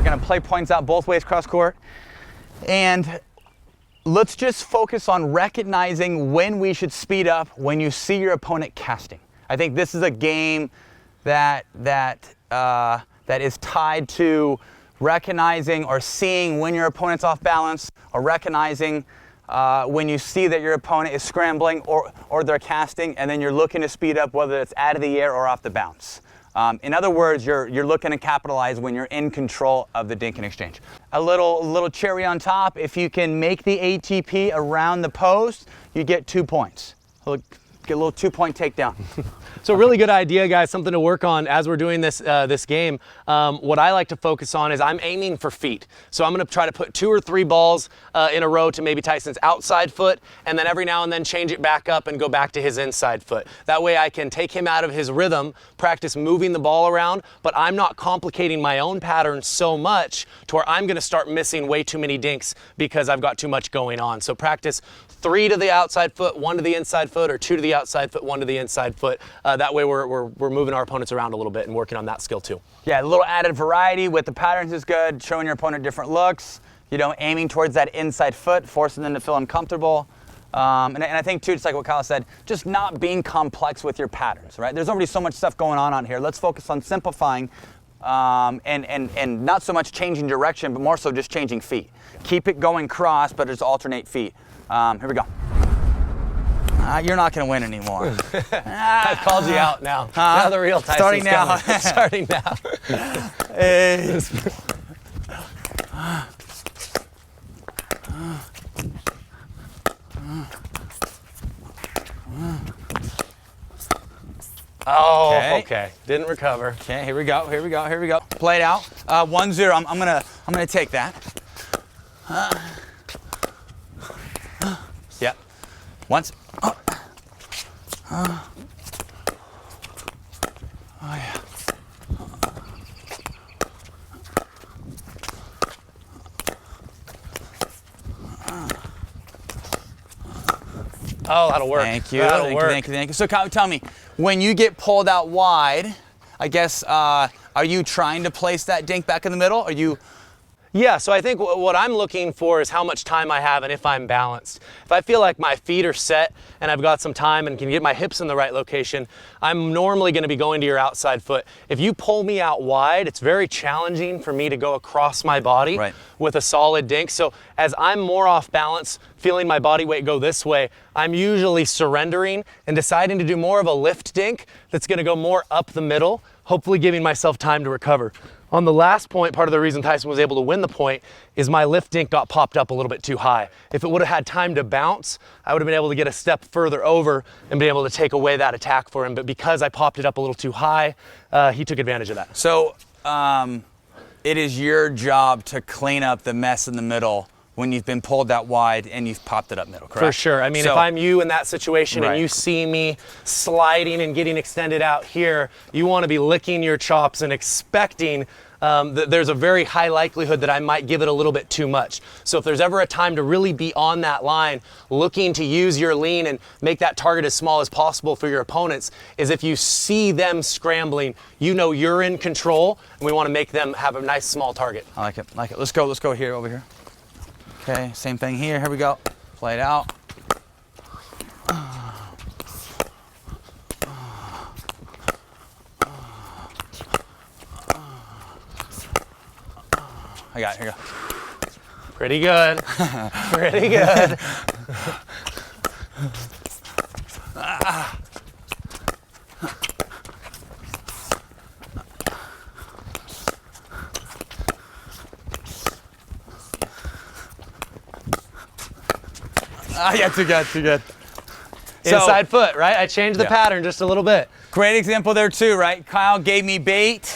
We're gonna play points out both ways cross court. And let's just focus on recognizing when we should speed up when you see your opponent casting. I think this is a game that is tied to recognizing or seeing when your opponent's off balance, or recognizing when you see that your opponent is scrambling or they're casting, and then you're looking to speed up whether it's out of the air or off the bounce. In other words, you're looking to capitalize when you're in control of the dink and exchange. A little cherry on top, if you can make the ATP around the post, you get 2 points. Get a little 2-point takedown. So really good idea, guys, something to work on as we're doing this this game. What I like to focus on is I'm aiming for feet. So I'm gonna try to put 2 or 3 balls in a row to maybe Tyson's outside foot, and then every now and then change it back up and go back to his inside foot. That way I can take him out of his rhythm, practice moving the ball around, but I'm not complicating my own pattern so much to where I'm gonna start missing way too many dinks because I've got too much going on. So practice 3 to the outside foot, 1 to the inside foot, or 2 to the outside foot, 1 to the inside foot. That way we're moving our opponents around a little bit and working on that skill too. Yeah, a little added variety with the patterns is good, showing your opponent different looks, you know, aiming towards that inside foot, forcing them to feel uncomfortable. And I think too, just like what Kyle said, just not being complex with your patterns, right? There's already so much stuff going on here. Let's focus on simplifying and not so much changing direction, but more so just changing feet. Keep it going cross, but just alternate feet. Here we go. You're not going to win anymore. I've called you out now. Now the real Tyson's starting now. Starting now. Hey. Oh, okay. Didn't recover. Okay, here we go. Here we go. Here we go. Play it out. 1-0. I'm gonna take that. Yep. Once. Oh yeah. Oh, that'll work. Thank you. That'll work. Thank you. So Kyle, tell me, when you get pulled out wide, I guess, are you trying to place that dink back in the middle? Are you? Yeah, so I think what I'm looking for is how much time I have and if I'm balanced. If I feel like my feet are set and I've got some time and can get my hips in the right location, I'm normally going to be going to your outside foot. If you pull me out wide, it's very challenging for me to go across my body with a solid dink. So as I'm more off balance, feeling my body weight go this way, I'm usually surrendering and deciding to do more of a lift dink that's going to go more up the middle, hopefully giving myself time to recover. On the last point, part of the reason Tyson was able to win the point is my lift dink got popped up a little bit too high. If it would have had time to bounce, I would have been able to get a step further over and be able to take away that attack for him. But because I popped it up a little too high, he took advantage of that. So it is your job to clean up the mess in the middle when you've been pulled out wide and you've popped it up middle, correct? For sure. I mean, if I'm you in that situation and you see me sliding and getting extended out here, you want to be licking your chops and expecting that there's a very high likelihood that I might give it a little bit too much. So if there's ever a time to really be on that line, looking to use your lean and make that target as small as possible for your opponents, is if you see them scrambling, you know you're in control, and we want to make them have a nice small target. I like it. I like it. Let's go here, over here. Okay, same thing here. Here we go. Play it out. I got it. Here we go. Pretty good. Pretty good. Yeah, too good, too good. Inside foot, right? I changed the pattern just a little bit. Great example there too, right? Kyle gave me bait.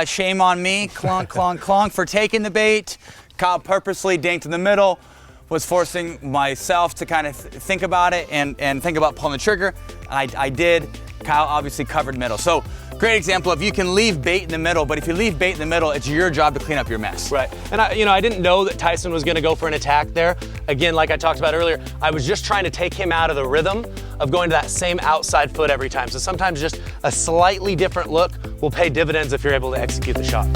Shame on me, clonk, clonk, clonk for taking the bait. Kyle purposely dinked in the middle, was forcing myself to kind of think about it and think about pulling the trigger. I did. Kyle obviously covered middle. So great example of you can leave bait in the middle, but if you leave bait in the middle, it's your job to clean up your mess. Right, and I didn't know that Tyson was gonna go for an attack there. Again, like I talked about earlier, I was just trying to take him out of the rhythm of going to that same outside foot every time. So sometimes just a slightly different look will pay dividends if you're able to execute the shot.